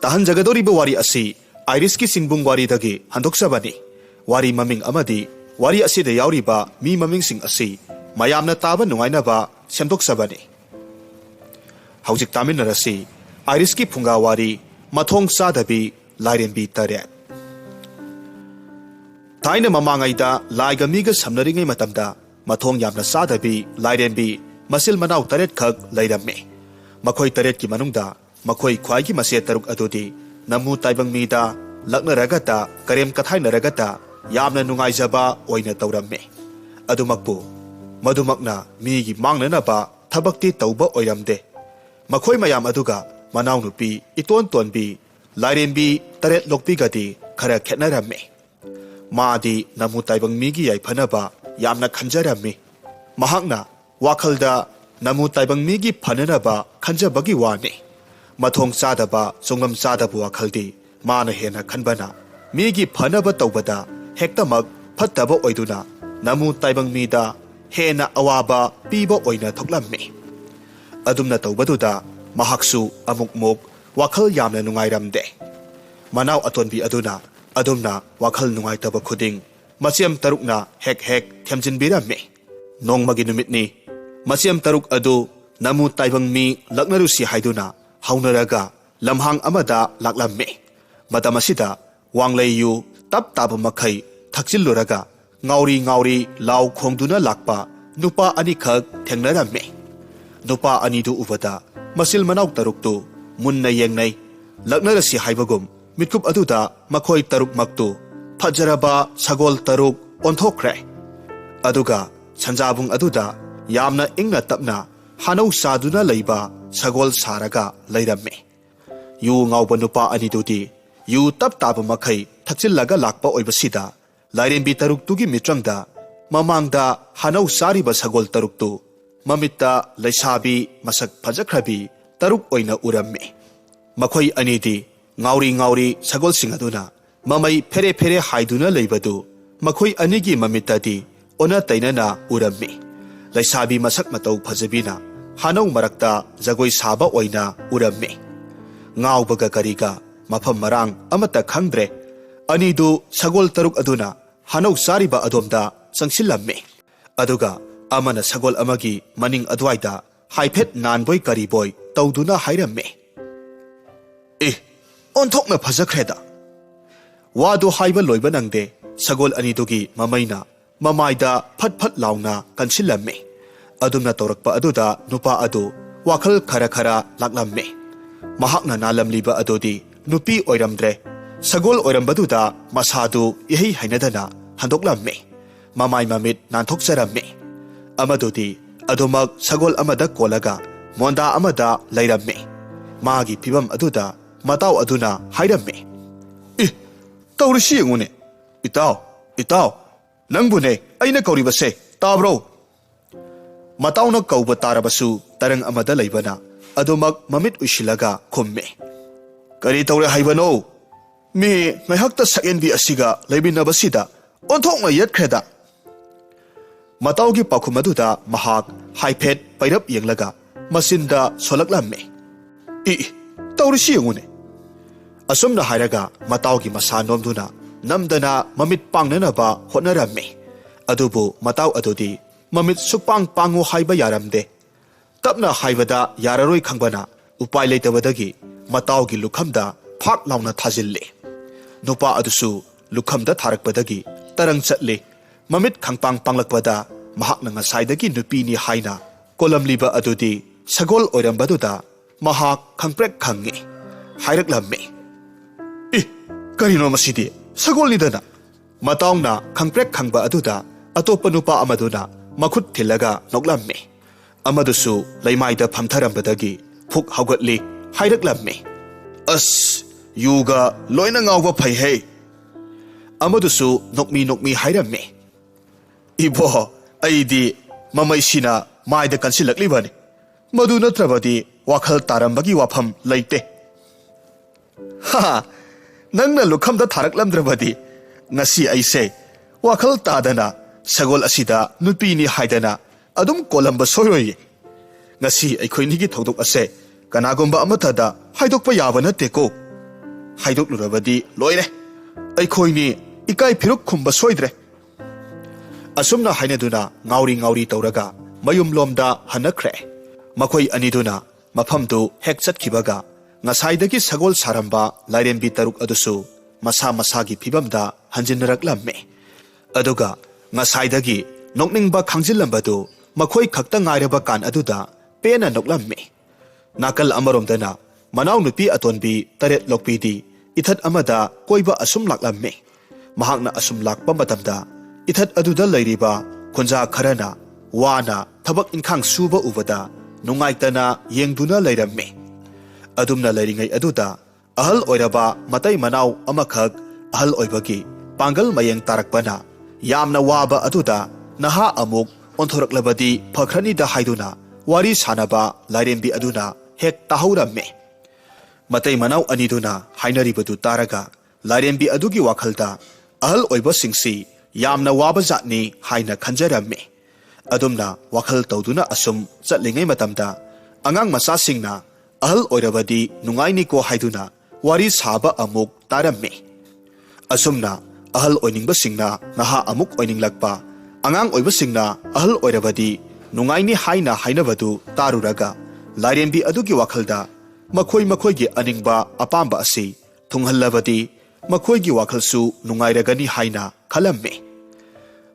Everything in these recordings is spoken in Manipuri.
ꯇꯥꯍꯟꯖꯒꯗꯧꯔꯤꯕ ꯋꯥꯔꯤ ꯑꯁꯤ ꯑꯥꯏꯔꯤꯁꯀꯤ ꯆꯤꯡꯕꯨꯡ ꯋꯥꯔꯤꯗꯒꯤ ꯍꯟꯗꯣꯛꯆꯕꯅꯤ꯫ ꯋꯥꯔꯤ ꯃꯃꯤꯡ ꯑꯃꯗꯤ ꯋꯥꯔꯤ ꯑꯁꯤꯗ ꯌꯥꯎꯔꯤꯕ ꯃꯤ ꯃꯃꯤꯡꯁꯤꯡ ꯑꯁꯤ ꯃꯌꯥꯝꯅ ꯇꯥꯕ ꯅꯨꯡꯉꯥꯏꯅꯕ ꯁꯦꯝꯗꯣꯛꯆꯕꯅꯤ꯫ ꯍꯧꯖꯤꯛ ꯇꯥꯃꯤꯟꯅꯔꯁꯤ ꯑꯥꯏꯔꯤꯁꯀꯤ ꯐꯨꯡꯒꯥ ꯋꯥꯔꯤ ꯃꯊꯣꯡ ꯆꯥꯗꯕꯤ ꯂꯥꯏꯔꯦꯝꯕꯤ ꯇꯔꯦꯠ꯫ ꯊꯥꯏꯅ ꯃꯃꯥꯡꯉꯩꯗ ꯂꯥꯏꯒ ꯃꯤꯒ ꯁꯝꯅꯔꯤꯉꯩ ꯃꯇꯝꯗ ꯃꯊꯣꯡ ꯌꯥꯝꯅ ꯆꯥꯗꯕꯤ ꯂꯥꯏꯔꯦꯝꯕꯤ ꯃꯆꯤꯜ ꯃꯅꯥꯎ 8 ꯈꯛ ꯂꯩꯔꯝꯃꯤ꯫ ꯃꯈꯣꯏ 8ꯀꯤ ꯃꯅꯨꯡꯗ ꯃꯈꯣꯏ ꯈ꯭ꯋꯥꯏꯒꯤ ꯃꯆꯦ 9 ꯑꯗꯨꯗꯤ ꯅꯃꯨ ꯇꯥꯏꯕꯪ ꯃꯤꯗ ꯂꯛꯅꯔꯒꯇ ꯀꯔꯦꯝ ꯀꯊꯥꯏꯅꯔꯒꯇ ꯌꯥꯝꯅ ꯅꯨꯡꯉꯥꯏꯖꯕ ꯑꯣꯏꯅ ꯇꯧꯔꯝꯃꯤ꯫ ꯑꯗꯨꯃꯛꯄꯨ ꯃꯗꯨꯃꯛꯅ ꯃꯤꯒꯤ ꯃꯥꯡꯅꯅꯕ ꯊꯕꯛꯇꯤ ꯇꯧꯕ ꯑꯣꯏꯔꯝꯗꯦ꯫ ꯃꯈꯣꯏ ꯃꯌꯥꯝ ꯑꯗꯨꯒ ꯃꯅꯥꯎꯅꯨꯄꯤ ꯏꯇꯣꯟ ꯇꯣꯟꯕꯤ ꯂꯥꯏꯔꯦꯝꯕꯤ 8 ꯂꯣꯛꯄꯤꯒꯗꯤ ꯈꯔ ꯈꯦꯠꯅꯔꯝꯃꯤ꯫ ꯃꯥꯗꯤ ꯅꯃꯨ ꯇꯥꯏꯕꯪ ꯃꯤꯒꯤ ꯌꯥꯏꯐꯅꯕ ꯌꯥꯝꯅ ꯈꯟꯖꯔꯝꯃꯤ꯫ ꯃꯍꯥꯛꯅ ꯋꯥꯈꯜꯗ ꯅꯃꯨ ꯇꯥꯏꯕꯪ ꯃꯤꯒꯤ ꯐꯅꯅꯕ ꯈꯟꯖꯕꯒꯤ ꯋꯥꯅꯤ꯫ ꯃꯊꯣꯡ ꯆꯥꯗꯕ ꯆꯣꯡꯉꯝ ꯆꯥꯗꯕ ꯋꯥꯈꯜꯗꯤ ꯃꯥꯅ ꯍꯦꯟꯅ ꯈꯟꯕꯅ ꯃꯤꯒꯤ ꯐꯅꯕ ꯇꯧꯕꯗ ꯍꯦꯛꯇꯃꯛ ꯐꯠꯇꯕ ꯑꯣꯏꯗꯨꯅ ꯅꯃꯨ ꯇꯥꯏꯕꯪ ꯃꯤꯗ ꯍꯦꯟꯅ ꯑꯋꯥꯕ ꯄꯤꯕ ꯑꯣꯏꯅ ꯊꯣꯛꯂꯝꯃꯤ꯫ ꯑꯗꯨꯝꯅ ꯇꯧꯕꯗꯨꯗ ꯃꯍꯥꯛꯁꯨ ꯑꯃꯨꯛꯃꯨꯛ ꯋꯥꯈꯜ ꯌꯥꯝꯅ ꯅꯨꯡꯉꯥꯏꯔꯝꯗꯦ꯫ ꯃꯅꯥꯎ ꯑꯇꯣꯟꯕꯤ ꯑꯗꯨꯅ ꯑꯗꯨꯝꯅ ꯋꯥꯈꯜ ꯅꯨꯡꯉꯥꯏꯇꯕ ꯈꯨꯗꯤꯡ ꯃꯆꯦꯝ 9ꯅ ꯍꯦꯛ ꯍꯦꯛ ꯊꯦꯝꯖꯤꯟꯕꯤꯔꯝꯃꯤ꯫ ꯅꯣꯡꯃꯒꯤ ꯅꯨꯃꯤꯠꯅꯤ꯫ ꯃꯆꯦꯝ 9 ꯑꯗꯨ ꯅꯃꯨ ꯇꯥꯏꯕꯪ ꯃꯤ ꯂꯛꯅꯔꯨꯁꯤ ꯍꯥꯏꯗꯨꯅ ꯍꯧꯅꯔꯒ ꯂꯝꯍꯥꯡ ꯑꯃꯗ ꯂꯥꯛꯂꯝꯃꯤ꯫ ꯃꯇꯝ ꯑꯁꯤꯗ ꯋꯥꯡꯂꯩ ꯌꯨ ꯇꯞ ꯇꯥꯕ ꯃꯈꯩ ꯊꯛꯆꯤꯜꯂꯨꯔꯒ ꯉꯥꯎꯔꯤ ꯉꯥꯎꯔꯤ ꯂꯥꯎ ꯈꯣꯡꯗꯨꯅ ꯂꯥꯛꯄ ꯅꯨꯄꯥ 2ꯈꯛ ꯊꯦꯡꯅꯔꯝꯃꯤ꯫ ꯅꯨꯄꯥ 2ꯗꯨ ꯎꯕꯗ ꯃꯆꯤꯜ ꯃꯅꯥꯎ 8ꯇꯨ ꯃꯨꯟꯅ ꯌꯦꯡꯅꯩ꯫ ꯂꯛꯅꯔꯁꯤ ꯍꯥꯏꯕꯒꯨꯝ ꯃꯤꯠꯀꯨꯞ ꯑꯗꯨꯗ ꯃꯈꯣꯏ 8ꯃꯛꯇꯨ ꯐꯖꯔꯕ ꯁꯒꯣꯜ 8 ꯑꯣꯟꯊꯣꯛꯈ꯭ꯔꯦ꯫ ꯑꯗꯨꯒ ꯁꯟꯖꯥꯕꯨꯡ ꯑꯗꯨꯗ ꯌꯥꯝꯅ ꯏꯪꯅ ꯇꯞꯅ ꯍꯥꯅꯧ ꯆꯥꯗꯨꯅ ꯂꯩꯕ ꯁꯒꯣꯜ ꯁꯥꯔꯒ ꯂꯩꯔꯝꯃꯤ꯫ ꯌꯨ ꯉꯥꯎꯕ ꯅꯨꯄꯥ 2ꯗꯨꯗꯤ ꯌꯨ ꯇꯞ ꯇꯥꯕ ꯃꯈꯩ ꯊꯛꯆꯤꯜꯂꯒ ꯂꯥꯛꯄ ꯑꯣꯏꯕꯁꯤꯗ ꯂꯥꯏꯔꯦꯝꯕꯤ 8ꯇꯨꯒꯤ ꯃꯤꯇ꯭ꯔꯪꯗ ꯃꯃꯥꯡꯗ ꯍꯥꯅꯧ ꯆꯥꯔꯤꯕ ꯁꯒꯣꯜ 8ꯇꯨ ꯃꯃꯤꯠꯇ ꯂꯩꯁꯥꯕꯤ ꯃꯁꯛ ꯐꯖꯈ꯭ꯔꯕꯤ 8 ꯑꯣꯏꯅ ꯎꯔꯝꯃꯤ꯫ ꯃꯈꯣꯏ ꯑꯅꯤꯗꯤ ꯉꯥꯎꯔꯤ ꯉꯥꯎꯔꯤ ꯁꯒꯣꯜꯁꯤꯡ ꯑꯗꯨꯅ ꯃꯃꯩ ꯐꯦꯔꯦ ꯐꯦꯔꯦ ꯍꯥꯏꯗꯨꯅ ꯂꯩꯕꯗꯨ ꯃꯈꯣꯏ ꯑꯅꯤꯒꯤ ꯃꯃꯤꯠꯇꯗꯤ ꯑꯣꯟꯅ ꯇꯩꯅꯅ ꯎꯔꯝꯃꯤ꯫ ꯂꯩꯁꯥꯕꯤ ꯃꯁꯛ ꯃꯇꯧ ꯐꯖꯕꯤꯅ ꯍꯥꯅꯧ ꯃꯔꯛꯇ ꯖꯒꯣꯏ ꯁꯥꯕ ꯑꯣꯏꯅ ꯎꯔꯝꯃꯤ꯫ ꯉꯥꯎꯕꯒ ꯀꯔꯤꯒ ꯃꯐꯝ ꯃꯔꯥꯡ ꯑꯃꯠꯇ ꯈꯪꯗ꯭ꯔꯦ꯫ ꯑꯅꯤꯗꯨ ꯁꯒꯣꯜ 8 ꯑꯗꯨꯅ ꯍꯥꯅꯧ ꯆꯥꯔꯤꯕ ꯑꯗꯣꯝꯗ ꯆꯪꯁꯤꯜꯂꯝꯃꯤ꯫ ꯑꯗꯨꯒ ꯑꯃꯅ ꯁꯒꯣꯜ ꯑꯃꯒꯤ ꯃꯅꯤꯡ ꯑꯗꯨꯋꯥꯏꯗ ꯍꯥꯏꯐꯦꯠ ꯅꯥꯟꯕꯣꯏ ꯀꯔꯤꯕꯣꯏ ꯇꯧꯗꯨꯅ ꯍꯥꯏꯔꯝꯃꯤ꯫ "ꯑꯦ, ꯑꯣꯟꯊꯣꯛꯅ ꯐꯖꯈ꯭ꯔꯦꯗ!" ꯋꯥꯗꯨ ꯍꯥꯏꯕ ꯂꯣꯏꯕ ꯅꯪꯗꯦ ꯁꯒꯣꯜ 2ꯗꯨꯒꯤ ꯃꯃꯩꯅ ꯃꯃꯥꯏꯗ ꯐꯠ ꯐꯠ ꯂꯥꯎꯅ ꯀꯟꯁꯤꯜꯂꯝꯃꯤ꯫ ꯑꯗꯨꯝꯅ ꯇꯧꯔꯛꯄ ꯑꯗꯨꯗ ꯅꯨꯄꯥ ꯑꯗꯨ ꯋꯥꯈꯜ ꯈꯔ ꯈꯔ ꯂꯥꯛꯂꯝꯃꯤ꯫ ꯃꯍꯥꯛꯅ ꯅꯥꯜꯂꯝꯂꯤꯕ ꯑꯗꯨꯗꯤ ꯅꯨꯄꯤ ꯑꯣꯏꯔꯝꯗ꯭ꯔꯦ꯫ ꯁꯒꯣꯜ ꯑꯣꯏꯔꯝꯕꯗꯨꯗ ꯃꯁꯥꯗꯨ ꯏꯍꯩ ꯍꯩꯅꯗꯅ ꯍꯟꯗꯣꯛꯂꯝꯃꯤ꯫ ꯃꯃꯥꯏ ꯃꯃꯤꯠ ꯅꯥꯟꯊꯣꯛꯆꯔꯝꯃꯤ꯫ ꯑꯃꯗꯨꯗꯤ ꯑꯗꯨꯃꯛ ꯁꯒꯣꯜ ꯑꯃꯗ ꯀꯣꯜꯂꯒ ꯃꯣꯟꯗꯥ ꯑꯃꯗ ꯂꯩꯔꯝꯃꯤ꯫ ꯃꯥꯒꯤ ꯐꯤꯕꯝ ꯑꯗꯨꯗ ꯃꯇꯥꯎ ꯑꯗꯨꯅ ꯍꯥꯏꯔꯝꯃꯤ꯫ "ꯏ, ꯇꯧꯔꯤꯁꯤ ꯌꯦꯡꯉꯨꯅꯦ! ꯏꯇꯥꯎ, ꯏꯇꯥꯎ, ꯅꯪꯕꯨꯅꯦ ꯑꯩꯅ ꯀꯧꯔꯤꯕꯁꯦ, ꯇꯥꯕ꯭ꯔꯣ?" ꯃꯇꯥꯎꯅ ꯀꯧꯕ ꯇꯥꯔꯕꯁꯨ ꯇꯔꯪ ꯑꯃꯗ ꯂꯩꯕꯅ ꯑꯗꯨꯃꯛ ꯃꯃꯤꯠ ꯎꯏꯁꯤꯜꯂꯒ ꯈꯨꯝꯃꯤ꯫ "ꯀꯔꯤ ꯇꯧꯔꯦ ꯍꯥꯏꯕꯅꯣ? ꯃꯤ ꯉꯥꯏꯍꯥꯛꯇ ꯁꯛꯌꯦꯟꯕꯤ ꯑꯁꯤꯒ ꯂꯩꯃꯤꯟꯅꯕꯁꯤꯗ ꯑꯣꯟꯊꯣꯛꯅ ꯌꯦꯠꯈ꯭ꯔꯦꯗ!" ꯃꯇꯥꯎꯒꯤ ꯄꯥꯎꯈꯨꯝ ꯑꯗꯨꯗ ꯃꯍꯥꯛ ꯍꯥꯏꯐꯦꯠ ꯄꯩꯔꯞ ꯌꯦꯡꯂꯒ ꯃꯆꯤꯟꯗ ꯁꯣꯜꯂꯛꯂꯝꯃꯤ꯫ "ꯏ, ꯇꯧꯔꯤꯁꯤ ꯌꯦꯡꯉꯨꯅꯦ!" ꯑꯁꯨꯝꯅ ꯍꯥꯏꯔꯒ ꯃꯇꯥꯎꯒꯤ ꯃꯁꯥ ꯅꯣꯝꯗꯨꯅ ꯅꯝꯗꯅ ꯃꯃꯤꯠ ꯄꯥꯡꯅꯅꯕ ꯍꯣꯠꯅꯔꯝꯃꯤ꯫ ꯑꯗꯨꯕꯨ ꯃꯇꯥꯎ ꯑꯗꯨꯗꯤ ꯃꯃꯤꯠ ꯁꯨꯛꯄꯥꯡ ꯄꯥꯡꯉꯨ ꯍꯥꯏꯕ ꯌꯥꯔꯝꯗꯦ꯫ ꯇꯞꯅ ꯍꯥꯏꯕꯗ ꯌꯥꯔꯔꯣꯏ ꯈꯪꯕꯅ ꯎꯄꯥꯏ ꯂꯩꯇꯕꯗꯒꯤ ꯃꯇꯥꯎꯒꯤ ꯂꯨꯈꯝꯗ ꯐꯥꯛ ꯂꯥꯎꯅ ꯊꯥꯖꯤꯜꯂꯤ꯫ ꯅꯨꯄꯥ ꯑꯗꯨꯁꯨ ꯂꯨꯈꯝꯗ ꯊꯥꯔꯛꯄꯗꯒꯤ ꯇꯔꯪ ꯆꯠꯂꯤ꯫ ꯃꯃꯤꯠ ꯈꯪꯄꯥꯡ ꯄꯥꯡꯂꯛꯄꯗ ꯃꯍꯥꯛꯅ ꯉꯁꯥꯏꯗꯒꯤ ꯅꯨꯄꯤꯅꯤ ꯍꯥꯏꯅ ꯀꯣꯜꯂꯝꯂꯤꯕ ꯑꯗꯨꯗꯤ ꯁꯒꯣꯜ ꯑꯣꯏꯔꯝꯕꯗꯨꯗ ꯃꯍꯥꯛ ꯈꯪꯄ꯭ꯔꯦꯛ ꯈꯪꯉꯤ꯫ ꯍꯥꯏꯔꯛꯂꯝꯃꯤ꯫ "ꯏ, ꯀꯔꯤꯅꯣ ꯃꯁꯤꯗꯤ? ꯁꯒꯣꯜꯅꯤꯗꯅ!" ꯃꯇꯥꯎꯅ ꯈꯪꯄ꯭ꯔꯦꯛ ꯈꯪꯕ ꯑꯗꯨꯗ ꯑꯇꯣꯞꯄ ꯅꯨꯄꯥ ꯑꯃꯗꯨꯅ ꯃꯈꯨꯠ ꯊꯤꯜꯂꯒ ꯅꯣꯛꯂꯝꯃꯤ꯫ ꯑꯃꯗꯨꯁꯨ ꯂꯩꯃꯥꯏꯗ ꯐꯝꯊꯔꯝꯕꯗꯒꯤ ꯐꯨꯛ ꯍꯧꯒꯠꯂꯤ꯫ ꯍꯥꯏꯔꯛꯂꯝꯃꯤ꯫ "ꯑꯁ, ꯌꯨꯒ ꯂꯣꯏꯅ ꯉꯥꯎꯕ ꯐꯩꯍꯦ!" ꯑꯃꯗꯨꯁꯨ ꯅꯣꯛꯃꯤ ꯅꯣꯛꯃꯤ ꯍꯥꯏꯔꯝꯃꯤ꯫ "ꯏꯕꯣ, ꯑꯩꯗꯤ ꯃꯃꯩꯁꯤꯅ ꯃꯥꯏꯗ ꯀꯟꯁꯤꯜꯂꯛꯂꯤꯕꯅꯤ꯫ ꯃꯗꯨ ꯅꯠꯇ꯭ꯔꯕꯗꯤ ꯋꯥꯈꯜ ꯇꯥꯔꯝꯕꯒꯤ ꯋꯥꯐꯝ ꯂꯩꯇꯦ." "ꯍꯥ, ꯅꯪꯅ ꯂꯨꯈꯝꯗ ꯊꯥꯔꯛꯂꯝꯗ꯭ꯔꯕꯗꯤ ꯉꯁꯤ ꯑꯩꯁꯦ ꯋꯥꯈꯜ ꯇꯥꯗꯅ ꯁꯒꯣꯜ ꯑꯁꯤꯗ ꯅꯨꯄꯤꯅꯤ ꯍꯥꯏꯗꯅ ꯑꯗꯨꯝ ꯀꯣꯜꯂꯝꯕ ꯁꯣꯏꯔꯣꯏꯌꯦ꯫ ꯉꯁꯤ ꯑꯩꯈꯣꯏꯅꯤꯒꯤ ꯊꯧꯗꯣꯛ ꯑꯁꯦ ꯀꯅꯥꯒꯨꯝꯕ ꯑꯃꯠꯇꯗ ꯍꯥꯏꯗꯣꯛꯄ ꯌꯥꯕ ꯅꯠꯇꯦꯀꯣ ꯍꯥꯏꯗꯣꯛꯂꯨꯔꯕꯗꯤ ꯂꯣꯏꯔꯦ ꯑꯩꯈꯣꯏꯅꯤ ꯏꯀꯥꯏ ꯐꯤꯔꯨꯛ ꯈꯨꯝꯕ ꯁꯣꯏꯗ꯭ꯔꯦ ꯑꯁꯨꯝꯅ ꯍꯥꯏꯅꯗꯨꯅ ꯉꯥꯎꯔꯤ ꯉꯥꯎꯔꯤ ꯇꯧꯔꯒ ꯃꯌꯨꯝꯂꯣꯝꯗ ꯍꯟꯅꯈ꯭ꯔꯦ ꯃꯈꯣꯏ ꯑꯅꯤꯗꯨꯅ ꯃꯐꯝꯗꯨ ꯍꯦꯛ ꯆꯠꯈꯤꯕꯒ ꯉꯁꯥꯏꯗꯒꯤ ꯁꯒꯣꯜ ꯁꯥꯔꯝꯕ ꯂꯥꯏꯔꯦꯝꯕꯤ ꯇꯔꯨꯛ ꯑꯗꯨꯁꯨ ꯃꯁꯥ ꯃꯁꯥꯒꯤ ꯐꯤꯕꯝꯗ ꯍꯟꯖꯤꯟꯅꯔꯛꯂꯝꯃꯤ ꯑꯗꯨꯒ ꯉꯁꯥꯏꯗꯒꯤ ꯅꯣꯛꯅꯤꯡꯕ ꯈꯥꯡꯖꯤꯜꯂꯝꯕꯗꯨ ꯃꯈꯣꯏ ꯈꯛꯇ ꯉꯥꯏꯔꯕ ꯀꯥꯟ ꯑꯗꯨꯗ ꯄꯦꯟꯅ ꯅꯣꯛꯂꯝꯃꯤ ꯅꯥꯀꯜ ꯑꯃꯔꯣꯝꯗꯅ ꯃꯅꯥꯎꯅꯨꯄꯤ ꯑꯇꯣꯟꯕꯤ ꯇꯔꯦꯠ ꯂꯣꯛꯄꯤꯗꯤ ꯏꯊꯠ ꯑꯃꯗ ꯀꯣꯏꯕ ꯑꯁꯨꯝ ꯂꯥꯛꯂꯝꯃꯤ ꯃꯍꯥꯛꯅ ꯑꯁꯨꯝ ꯂꯥꯛꯄ ꯃꯇꯝꯗ ꯏꯊꯠ ꯑꯗꯨꯗ ꯂꯩꯔꯤꯕ ꯈꯨꯟꯖꯥ ꯈꯔꯅ ꯋꯥꯅ ꯊꯕꯛ ꯏꯟꯈꯥꯡ ꯁꯨꯕ ꯎꯕꯗ ꯅꯨꯡꯉꯥꯏꯇꯅ ꯌꯦꯡꯗꯨꯅ ꯂꯩꯔꯝꯃꯤ ꯑꯗꯨꯝꯅ ꯂꯩꯔꯤꯉꯩ ꯑꯗꯨꯗ ꯑꯍꯜ ꯑꯣꯏꯔꯕ ꯃꯇꯩ ꯃꯅꯥꯎ ꯑꯃꯈꯛ ꯑꯍꯜ ꯑꯣꯏꯕꯒꯤ ꯄꯥꯡꯒꯜ ꯃꯌꯦꯡ ꯇꯥꯔꯛꯄꯅ ꯌꯥꯝꯅ ꯋꯥꯕ ꯑꯗꯨꯗ ꯅꯍꯥ ꯑꯃꯨꯛ ꯑꯣꯟꯊꯣꯔꯛꯂꯕꯗꯤ ꯐꯈ꯭ꯔꯅꯤꯗ ꯍꯥꯏꯗꯨꯅ ꯋꯥꯔꯤ ꯁꯥꯅꯕ ꯂꯥꯏꯔꯦꯝꯕꯤ ꯑꯗꯨꯅ ꯍꯦꯛ ꯇꯥꯍꯧꯔꯝꯃꯤ ꯃꯇꯩ ꯃꯅꯥꯎ ꯑꯅꯤꯗꯨꯅ ꯍꯥꯏꯅꯔꯤꯕꯗꯨ ꯇꯥꯔꯒ ꯂꯥꯏꯔꯦꯝꯕꯤ ꯑꯗꯨꯒꯤ ꯋꯥꯈꯜꯗ ꯑꯍꯜ ꯑꯣꯏꯕꯁꯤꯡꯁꯤ ꯌꯥꯝꯅ ꯋꯥꯕ ꯖꯥꯠꯅꯤ ꯍꯥꯏꯅ ꯈꯟꯖꯔꯝꯃꯤ ꯑꯗꯨꯝꯅ ꯋꯥꯈꯜ ꯇꯧꯗꯨꯅ ꯑꯁꯨꯝ ꯆꯠꯂꯤꯉꯩ ꯃꯇꯝꯗ ꯑꯉꯥꯡ ꯃꯆꯥꯁꯤꯡꯅ ꯑꯍꯜ ꯑꯣꯏꯔꯕꯗꯤ ꯅꯨꯡꯉꯥꯏꯅꯤꯀꯣ ꯍꯥꯏꯗꯨꯅ ꯋꯥꯔꯤ ꯁꯥꯕ ꯑꯃꯨꯛ ꯇꯥꯔꯝꯃꯤ ꯑꯁꯨꯝꯅ ꯑꯍꯜ ꯑꯣꯏꯅꯤꯡꯕꯁꯤꯡꯅ ꯅꯍꯥ ꯑꯃꯨꯛ ꯑꯣꯏꯅꯤꯡꯂꯛꯄ ꯑꯉꯥꯡ ꯑꯣꯏꯕꯁꯤꯡꯅ ꯑꯍꯜ ꯑꯣꯏꯔꯕꯗꯤ ꯅꯨꯡꯉꯥꯏꯅꯤ ꯍꯥꯏꯅ ꯍꯥꯏꯅꯕꯗꯨ ꯇꯥꯔꯨꯔꯒ ꯂꯥꯏꯔꯦꯝꯕꯤ ꯑꯗꯨꯒꯤ ꯋꯥꯈꯜꯗ ꯃꯈꯣꯏꯒꯤ ꯑꯅꯤꯡꯕ ꯑꯄꯥꯝꯕ ꯑꯁꯤ ꯊꯨꯡꯍꯜꯂꯕꯗꯤ ꯃꯈꯣꯏꯒꯤ ꯋꯥꯈꯜꯁꯨ ꯅꯨꯡꯉꯥꯏꯔꯒꯅꯤ ꯍꯥꯏꯅ ꯈꯜꯂꯝꯃꯤ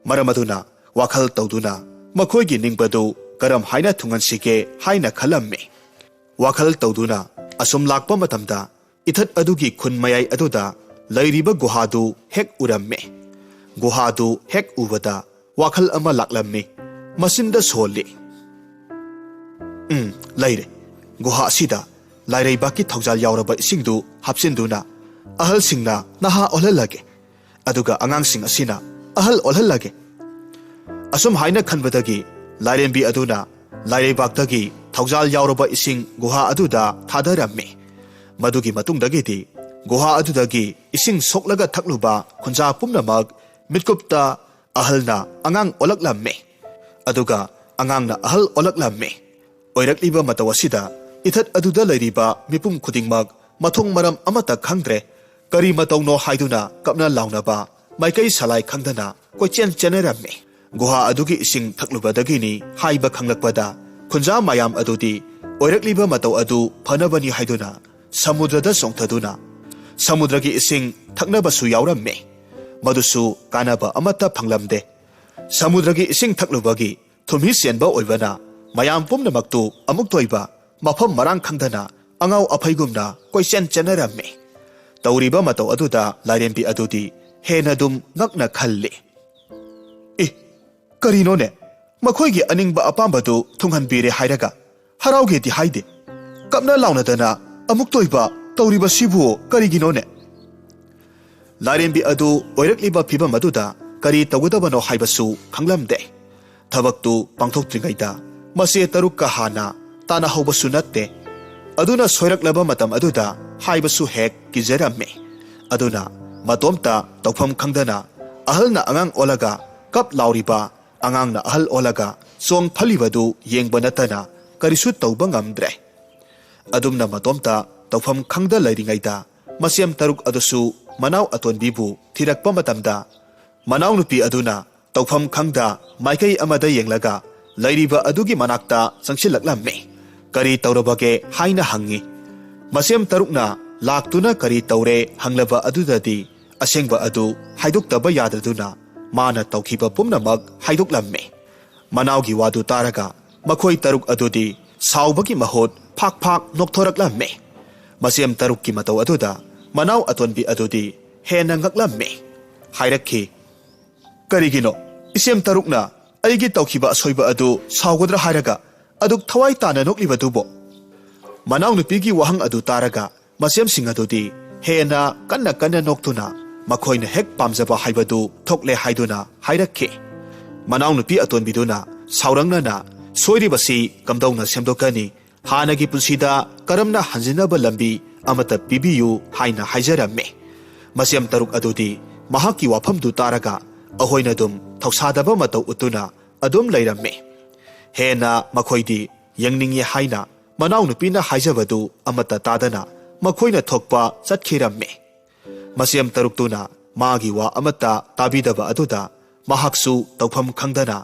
ꯃꯔꯝ ꯑꯗꯨꯅ ꯋꯥꯈꯜ ꯇꯧꯗꯨꯅ ꯃꯈꯣꯏꯒꯤ ꯅꯤꯡꯕꯗꯨ ꯀꯔꯝ ꯍꯥꯏꯅ ꯊꯨꯡꯍꯟꯁꯤꯒꯦ ꯍꯥꯏꯅ ꯈꯜꯂꯝꯃꯤ ꯋꯥꯈꯜ ꯇꯧꯗꯨꯅ ꯑꯁꯨꯝ ꯂꯥꯛꯄ ꯃꯇꯝꯗ ꯏꯊꯠ ꯑꯗꯨꯒꯤ ꯈꯨꯟ ꯃꯌꯥꯏ ꯑꯗꯨꯗ ꯂꯩꯔꯤꯕ ꯒꯨꯍꯥꯗꯨ ꯍꯦꯛ ꯎꯔꯝꯃꯤ ꯒꯨꯍꯥꯗꯨ ꯍꯦꯛ ꯎꯕꯗ ꯋꯥꯈꯜ ꯑꯃ ꯂꯥꯛꯂꯝꯃꯤ ꯃꯆꯤꯟꯗ ꯁꯣꯜꯂꯤ ꯂꯩꯔꯦ ꯒꯨꯍꯥ ꯑꯁꯤꯗ ꯂꯥꯏꯔꯩꯕꯥꯛꯀꯤ ꯊꯧꯖꯥꯜ ꯌꯥꯎꯔꯕ ꯏꯁꯤꯡꯗꯨ ꯍꯥꯞꯆꯤꯟꯗꯨꯅ ꯑꯍꯜꯁꯤꯡꯅ ꯅꯍꯥ ꯑꯣꯜꯍꯜꯂꯒꯦ ꯑꯗꯨꯒ ꯑꯉꯥꯡꯁꯤꯡ ꯑꯁꯤꯅ ꯑꯍꯜ ꯑꯣꯜꯍꯜꯂꯒꯦ ꯑꯁꯨꯝ ꯍꯥꯏꯅ ꯈꯟꯕꯗꯒꯤ ꯂꯥꯏꯔꯦꯝꯕꯤ ꯑꯗꯨꯅ ꯂꯥꯏꯔꯩꯕꯥꯛꯇꯒꯤ ꯊꯧꯖꯥꯜ ꯌꯥꯎꯔꯕ ꯏꯁꯤꯡ ꯒꯨꯍꯥ ꯑꯗꯨꯗ ꯊꯥꯗꯔꯝꯃꯤ ꯃꯗꯨꯒꯤ ꯃꯇꯨꯡꯗꯒꯤꯗꯤ ꯒꯨꯍꯥ ꯑꯗꯨꯗꯒꯤ ꯏꯁꯤꯡ ꯁꯣꯛꯂꯒ ꯊꯛꯂꯨꯕ ꯈꯨꯟꯖꯥ ꯄꯨꯝꯅꯃꯛ ꯃꯤꯠꯀꯨꯞꯇ ꯑꯍꯜꯅ ꯑꯉꯥꯡ ꯑꯣꯜꯂꯛꯂꯝꯃꯤ ꯑꯗꯨꯒ ꯑꯉꯥꯡꯅ ꯑꯍꯜ ꯑꯣꯜꯂꯛꯂꯝꯃꯤ ꯑꯣꯏꯔꯛꯂꯤꯕ ꯃꯇꯧ ꯑꯁꯤꯗ ꯏꯊꯠ ꯑꯗꯨꯗ ꯂꯩꯔꯤꯕ ꯃꯤꯄꯨꯝ ꯈꯨꯗꯤꯡꯃꯛ ꯃꯊꯣꯡ ꯃꯔꯝ ꯑꯃꯠꯇ ꯈꯪꯗ꯭ꯔꯦ ꯀꯔꯤ ꯃꯇꯧꯅꯣ ꯍꯥꯏꯗꯨꯅ ꯀꯞꯅ ꯂꯥꯎꯅꯕ ꯃꯥꯏꯀꯩ ꯁꯂꯥꯏ ꯈꯪꯗꯅ ꯀꯣꯏꯆꯦꯟ ꯆꯦꯟꯅꯔꯝꯃꯤ ꯒꯨꯍꯥ ꯑꯗꯨꯒꯤ ꯏꯁꯤꯡ ꯊꯛꯂꯨꯕꯗꯒꯤꯅꯤ ꯍꯥꯏꯕ ꯈꯪꯂꯛꯄꯗ ꯈꯨꯟꯖꯥ ꯃꯌꯥꯝ ꯑꯗꯨꯗꯤ ꯑꯣꯏꯔꯛꯂꯤꯕ ꯃꯇꯧ ꯑꯗꯨ ꯐꯅꯕꯅꯤ ꯍꯥꯏꯗꯨꯅ ꯁꯃꯨꯗ꯭ꯔꯗ ꯆꯣꯡꯊꯗꯨꯅ ꯁꯃꯨꯗ꯭ꯔꯒꯤ ꯏꯁꯤꯡ ꯊꯛꯅꯕꯁꯨ ꯌꯥꯎꯔꯝꯃꯤ ꯃꯗꯨꯁꯨ ꯀꯥꯟꯅꯕ ꯑꯃꯠꯇ ꯐꯪꯂꯝꯗꯦ ꯁꯃꯨꯗ꯭ꯔꯒꯤ ꯏꯁꯤꯡ ꯊꯛꯂꯨꯕꯒꯤ ꯊꯨꯝꯍꯤ ꯆꯦꯟꯕ ꯑꯣꯏꯕꯅ ꯃꯌꯥꯝ ꯄꯨꯝꯅꯃꯛꯇꯨ ꯑꯃꯨꯛ ꯇꯣꯏꯕ ꯃꯐꯝ ꯃꯔꯥꯡ ꯈꯪꯗꯅ ꯑꯉꯥꯎ ꯑꯐꯩꯒꯨꯝꯅ ꯀꯣꯏꯆꯦꯟ ꯆꯦꯟꯅꯔꯝꯃꯤ ꯇꯧꯔꯤꯕ ꯃꯇꯧ ꯑꯗꯨꯗ ꯂꯥꯏꯔꯦꯝꯕꯤ ꯑꯗꯨꯗꯤ ꯍꯦꯟꯅ ꯑꯗꯨꯝ ꯉꯛꯅ ꯈꯜꯂꯤ ꯀꯔꯤꯅꯣꯅꯦ ꯃꯈꯣꯏꯒꯤ ꯑꯅꯤꯡꯕ ꯑꯄꯥꯝꯕꯗꯨ ꯊꯨꯡꯍꯟꯕꯤꯔꯦ ꯍꯥꯏꯔꯒ ꯍꯔꯥꯎꯒꯦꯗꯤ ꯍꯥꯏꯗꯦ ꯀꯞꯅ ꯂꯥꯎꯅꯗꯅ ꯑꯃꯨꯛ ꯇꯣꯏꯕ ꯇꯧꯔꯤꯕꯁꯤꯕꯨ ꯀꯔꯤꯒꯤꯅꯣꯅꯦ ꯂꯥꯏꯔꯦꯝꯕꯤ ꯑꯗꯨ ꯑꯣꯏꯔꯛꯂꯤꯕ ꯐꯤꯕꯝ ꯑꯗꯨꯗ ꯀꯔꯤ ꯇꯧꯒꯗꯕꯅꯣ ꯍꯥꯏꯕꯁꯨ ꯈꯪꯂꯝꯗꯦ ꯊꯕꯛꯇꯨ ꯄꯥꯡꯊꯣꯛꯇ꯭ꯔꯤꯉꯩꯗ ꯃꯆꯦ ꯇꯔꯨꯛꯀ ꯍꯥꯟꯅ ꯇꯥꯟꯅꯍꯧꯕꯁꯨ ꯅꯠꯇꯦ ꯑꯗꯨꯅ ꯁꯣꯏꯔꯛꯂꯕ ꯃꯇꯝ ꯑꯗꯨꯗ ꯍꯥꯏꯕꯁꯨ ꯍꯦꯛ ꯀꯤꯖꯔꯝꯃꯤ ꯑꯗꯨꯅ ꯃꯇꯣꯝꯇ ꯇꯧꯐꯝ ꯈꯪꯗꯅ ꯑꯍꯜꯅ ꯑꯉꯥꯡ ꯑꯣꯜꯂꯒ ꯀꯞ ꯂꯥꯎꯔꯤꯕ ꯑꯉꯥꯡꯅ ꯑꯍꯜ ꯑꯣꯜꯂꯒ ꯆꯣꯡ ꯐꯜꯂꯤꯕꯗꯨ ꯌꯦꯡꯕ ꯅꯠꯇꯅ ꯀꯔꯤꯁꯨ ꯇꯧꯕ ꯉꯝꯗ꯭ꯔꯦ ꯑꯗꯨꯝꯅ ꯃꯇꯣꯝꯇ ꯇꯧꯐꯝ ꯈꯪꯗ ꯂꯩꯔꯤꯉꯩꯗ ꯃꯆꯦꯝ ꯇꯔꯨꯛ ꯑꯗꯨꯁꯨ ꯃꯅꯥꯎ ꯑꯇꯣꯟꯕꯤꯕꯨ ꯊꯤꯔꯛꯄ ꯃꯇꯝꯗ ꯃꯅꯥꯎꯅꯨꯄꯤ ꯑꯗꯨꯅ ꯇꯧꯐꯝ ꯈꯪꯗ ꯃꯥꯏꯀꯩ ꯑꯃꯗ ꯌꯦꯡꯂꯒ ꯂꯩꯔꯤꯕ ꯑꯗꯨꯒꯤ ꯃꯅꯥꯛꯇ ꯆꯪꯁꯤꯜꯂꯛꯂꯝꯃꯤ ꯀꯔꯤ ꯇꯧꯔꯕꯒꯦ ꯍꯥꯏꯅ ꯍꯪꯉꯤ ꯃꯆꯦꯝ ꯇꯔꯨꯛꯅ ꯂꯥꯛꯇꯨꯅ ꯀꯔꯤ ꯇꯧꯔꯦ ꯍꯪꯂꯕ ꯑꯗꯨꯗꯗꯤ ꯑꯁꯦꯡꯕ ꯑꯗꯨ ꯍꯥꯏꯗꯣꯛꯇꯕ ꯌꯥꯗꯗꯨꯅ ꯃꯥꯅ ꯇꯧꯈꯤꯕ ꯄꯨꯝꯅꯃꯛ ꯍꯥꯏꯗꯣꯛꯂꯝꯃꯤ ꯃꯅꯥꯎꯒꯤ ꯋꯥꯗꯨ ꯇꯥꯔꯒ ꯃꯈꯣꯏ ꯇꯔꯨꯛ ꯑꯗꯨꯗꯤ ꯁꯥꯎꯕꯒꯤ ꯃꯍꯨꯠ ꯐꯥꯛ ꯐꯥꯛ ꯅꯣꯛꯊꯣꯔꯛꯂꯝꯃꯤ ꯃꯆꯦꯝ ꯇꯔꯨꯛꯀꯤ ꯃꯇꯧ ꯑꯗꯨꯗ ꯃꯅꯥꯎ ꯑꯇꯣꯟꯕꯤ ꯑꯗꯨꯗꯤ ꯍꯦꯟꯅ ꯉꯛꯂꯝꯃꯤ ꯍꯥꯏꯔꯛꯈꯤ ꯀꯔꯤꯒꯤꯅꯣ ꯏꯆꯦꯝ ꯇꯔꯨꯛꯅ ꯑꯩꯒꯤ ꯇꯧꯈꯤꯕ ꯑꯁꯣꯏꯕ ꯑꯗꯨ ꯁꯥꯎꯒꯗ꯭ꯔꯥ ꯍꯥꯏꯔꯒ ꯑꯗꯨꯛ ꯊꯋꯥꯏ ꯇꯥꯅ ꯅꯣꯛꯂꯤꯕꯗꯨꯕꯣ ꯃꯅꯥꯎꯅꯨꯄꯤꯒꯤ ꯋꯥꯍꯪ ꯑꯗꯨ ꯇꯥꯔꯒ ꯃꯆꯦꯝꯁꯤꯡ ꯑꯗꯨꯗꯤ ꯍꯦꯟꯅ ꯀꯟꯅ ꯅꯣꯛꯇꯨꯅ ꯃꯈꯣꯏꯅ ꯍꯦꯛ ꯄꯥꯝꯖꯕ ꯍꯥꯏꯕꯗꯨ ꯊꯣꯛꯂꯦ ꯍꯥꯏꯗꯨꯅ ꯍꯥꯏꯔꯛꯈꯤ ꯃꯅꯥꯎꯅꯨꯄꯤ ꯑꯇꯣꯟꯕꯤꯗꯨꯅ ꯁꯥꯎꯔꯪꯅꯅ ꯁꯣꯏꯔꯤꯕꯁꯤ ꯀꯝꯗꯧꯅ ꯁꯦꯝꯗꯣꯛꯀꯅꯤ ꯍꯥꯟꯅꯒꯤ ꯄꯨꯟꯁꯤꯗ ꯀꯔꯝꯅ ꯍꯟꯖꯤꯟꯅꯕ ꯂꯝꯕꯤ ꯑꯃꯠꯇ ꯄꯤꯕꯤꯌꯨ ꯍꯥꯏꯅ ꯍꯥꯏꯖꯔꯝꯃꯤ ꯃꯆꯦꯝ ꯇꯔꯨꯛ ꯑꯗꯨꯗꯤ ꯃꯍꯥꯛꯀꯤ ꯋꯥꯐꯝꯗꯨ ꯇꯥꯔꯒ ꯑꯍꯣꯏꯅ ꯑꯗꯨꯝ ꯊꯧꯁꯥꯗꯕ ꯃꯇꯧ ꯎꯠꯇꯨꯅ ꯑꯗꯨꯝ ꯂꯩꯔꯝꯃꯤ ꯍꯦꯟꯅ ꯃꯈꯣꯏꯗꯤ ꯌꯦꯡꯅꯤꯡꯉꯤ ꯍꯥꯏꯅ ꯃꯅꯥꯎꯅꯨꯄꯤꯅ ꯍꯥꯏꯖꯕꯗꯨ ꯑꯃꯠꯇ ꯇꯥꯗꯅ ꯃꯈꯣꯏꯅ ꯊꯣꯛꯄ ꯆꯠꯈꯤꯔꯝꯃꯤ꯫ ꯃꯁꯦꯝ ꯇꯔꯨꯛꯇꯨꯅ ꯃꯥꯒꯤ ꯋꯥ ꯑꯃꯠꯇ ꯇꯥꯕꯤꯗꯕ ꯑꯗꯨꯗ ꯃꯍꯥꯛꯁꯨ ꯇꯧꯐꯝ ꯈꯪꯗꯅ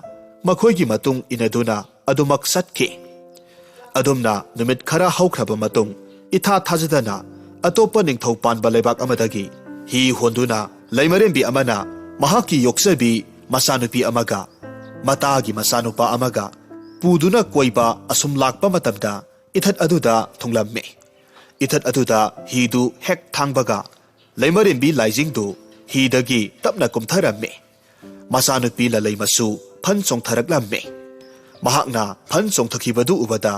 ꯃꯈꯣꯏꯒꯤ ꯃꯇꯨꯡ ꯏꯟꯅꯗꯨꯅ ꯑꯗꯨꯃꯛ ꯆꯠꯈꯤ꯫ ꯑꯗꯨꯝꯅ ꯅꯨꯃꯤꯠ ꯈꯔ ꯍꯧꯈ꯭ꯔꯕ ꯃꯇꯨꯡ ꯏꯊꯥ ꯊꯥꯖꯗꯅ ꯑꯇꯣꯞꯄ ꯅꯤꯡꯊꯧ ꯄꯥꯟꯕ ꯂꯩꯕꯥꯛ ꯑꯃꯗꯒꯤ ꯍꯤ ꯍꯣꯟꯗꯨꯅ ꯂꯩꯃꯔꯦꯝꯕꯤ ꯑꯃꯅ ꯃꯍꯥꯛꯀꯤ ꯌꯣꯛꯆꯕꯤ ꯃꯆꯥꯅꯨꯄꯤ ꯑꯃꯒ ꯃꯇꯥꯒꯤ ꯃꯆꯥꯅꯨꯄꯥ ꯑꯃꯒ ꯄꯨꯗꯨꯅ ꯀꯣꯏꯕ ꯑꯁꯨꯝ ꯂꯥꯛꯄ ꯃꯇꯝꯗ ꯏꯊꯠ ꯑꯗꯨꯗ ꯊꯨꯡꯂꯝꯃꯤ꯫ ꯏꯊꯠ ꯑꯗꯨꯗ ꯍꯤꯗꯨ ꯍꯦꯛ ꯊꯥꯡꯕꯒ ꯂꯩꯃꯔꯦꯝꯕꯤ ꯂꯥꯏꯖꯤꯡꯗꯨ ꯍꯤꯗꯒꯤ ꯇꯞꯅ ꯀꯨꯝꯊꯔꯝꯃꯤ꯫ ꯃꯆꯥꯅꯨꯄꯤ ꯂꯂꯩꯃꯁꯨ ꯐꯟ ꯆꯣꯡꯊꯔꯛꯂꯝꯃꯤ꯫ ꯃꯍꯥꯛꯅ ꯐꯟ ꯆꯣꯡꯊꯈꯤꯕꯗꯨ ꯎꯕꯗ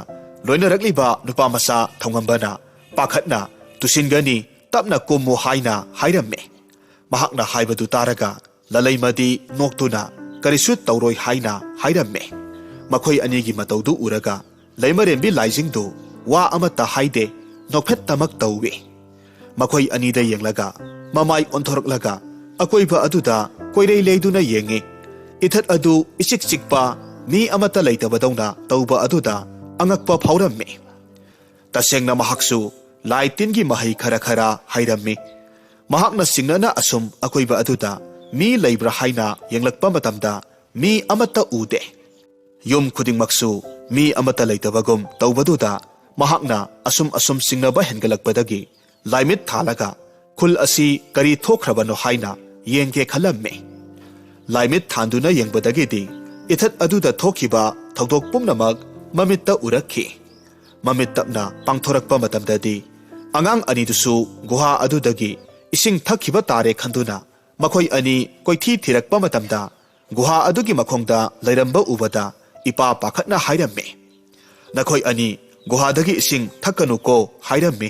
ꯂꯣꯏꯅꯔꯛꯂꯤꯕ ꯅꯨꯄꯥ ꯃꯆꯥ ꯊꯧꯉꯝꯕꯅ ꯄꯥꯈꯠꯅ ꯇꯨꯁꯤꯟꯒꯅꯤ ꯇꯞꯅ ꯀꯨꯝꯃꯨ ꯍꯥꯏꯅ ꯍꯥꯏꯔꯝꯃꯤ꯫ ꯃꯍꯥꯛꯅ ꯍꯥꯏꯕꯗꯨ ꯇꯥꯔꯒ ꯂꯂꯩꯃꯗꯤ ꯅꯣꯛꯇꯨꯅ ꯀꯔꯤꯁꯨ ꯇꯧꯔꯣꯏ ꯍꯥꯏꯅ ꯍꯥꯏꯔꯝꯃꯤ꯫ ꯃꯈꯣꯏ ꯑꯅꯤꯒꯤ ꯃꯇꯧꯗꯨ ꯎꯔꯒ ꯂꯩꯃꯔꯦꯝꯕꯤ ꯂꯥꯏꯖꯤꯡꯗꯨ ꯋꯥ ꯑꯃꯠꯇ ꯍꯥꯏꯗꯦ, ꯅꯣꯛꯐꯦꯠꯇꯃꯛ ꯇꯧꯏ꯫ ꯃꯈꯣꯏ ꯑꯅꯤꯗ ꯌꯦꯡꯂꯒ ꯃꯃꯥꯏ ꯑꯣꯟꯊꯣꯔꯛꯂꯒ ꯑꯀꯣꯏꯕ ꯑꯗꯨꯗ ꯀꯣꯏꯔꯩ ꯂꯩꯗꯨꯅ ꯌꯦꯡꯉꯤ꯫ ꯏꯊꯠ ꯑꯗꯨ ꯏꯆꯤꯛ ꯆꯤꯛꯄ ꯃꯤ ꯑꯃꯠꯇ ꯂꯩꯇꯕꯗꯧꯅ ꯇꯧꯕ ꯑꯗꯨꯗ ꯑꯉꯛꯄ ꯐꯥꯎꯔꯝꯃꯤ꯫ ꯇꯁꯦꯡꯅ ꯃꯍꯥꯛꯁꯨ ꯂꯥꯏ ꯇꯤꯟꯒꯤ ꯃꯍꯩ ꯈꯔ ꯈꯔ ꯍꯩꯔꯝꯃꯤ꯫ ꯃꯍꯥꯛꯅ ꯁꯤꯡꯅꯅ ꯑꯁꯨꯝ ꯑꯀꯣꯏꯕ ꯑꯗꯨꯗ ꯃꯤ ꯂꯩꯕ꯭ꯔꯥ ꯍꯥꯏꯅ ꯌꯦꯡꯂꯛꯄ ꯃꯇꯝꯗ ꯃꯤ ꯑꯃꯠꯇ ꯎꯗꯦ꯫ ꯌꯨꯝ ꯈꯨꯗꯤꯡꯃꯛꯁꯨ ꯃꯤ ꯑꯃꯠꯇ ꯂꯩꯇꯕꯒꯨꯝ ꯇꯧꯕꯗꯨꯗ ꯃꯍꯥꯛꯅ ꯑꯁꯨꯝ ꯆꯤꯡꯅꯕ ꯍꯦꯟꯒꯠꯂꯛꯄꯗꯒꯤ ꯂꯥꯏꯃꯤꯠ ꯊꯥꯜꯂꯒ ꯈꯨꯜ ꯑꯁꯤ ꯀꯔꯤ ꯊꯣꯛꯈ꯭ꯔꯕꯅꯣ ꯍꯥꯏꯅ ꯌꯦꯡꯒꯦ ꯈꯜꯂꯝꯃꯤ꯫ ꯂꯥꯏꯃꯤꯠ ꯊꯥꯟꯗꯨꯅ ꯌꯦꯡꯕꯗꯒꯤꯗꯤ ꯏꯊꯠ ꯑꯗꯨꯗ ꯊꯣꯛꯈꯤꯕ ꯊꯧꯗꯣꯛ ꯄꯨꯝꯅꯃꯛ ꯃꯃꯤꯠꯇ ꯎꯔꯛꯈꯤ꯫ ꯃꯃꯤꯠ ꯇꯞꯅ ꯄꯥꯡꯊꯣꯔꯛꯄ ꯃꯇꯝꯗꯗꯤ ꯑꯉꯥꯡ ꯑꯅꯤꯗꯨꯁꯨ ꯒꯨꯍꯥ ꯑꯗꯨꯗꯒꯤ ꯏꯁꯤꯡ ꯊꯛꯈꯤꯕ ꯇꯥꯔꯦ ꯈꯟꯗꯨꯅ ꯃꯈꯣꯏ ꯑꯅꯤ ꯀꯣꯏꯊꯤ ꯊꯤꯔꯛꯄ ꯃꯇꯝꯗ ꯒꯨꯍꯥ ꯑꯗꯨꯒꯤ ꯃꯈꯣꯡꯗ ꯂꯩꯔꯝꯕ ꯎꯕꯗ ꯏꯄꯥ ꯄꯥꯈꯠꯅ ꯍꯥꯏꯔꯝꯃꯤ꯫ "ꯅꯈꯣꯏ ꯑꯅꯤ ꯒꯨꯍꯥꯗꯒꯤ ꯏꯁꯤꯡ ꯊꯛꯀꯅꯨꯀꯣ" ꯍꯥꯏꯔꯝꯃꯤ꯫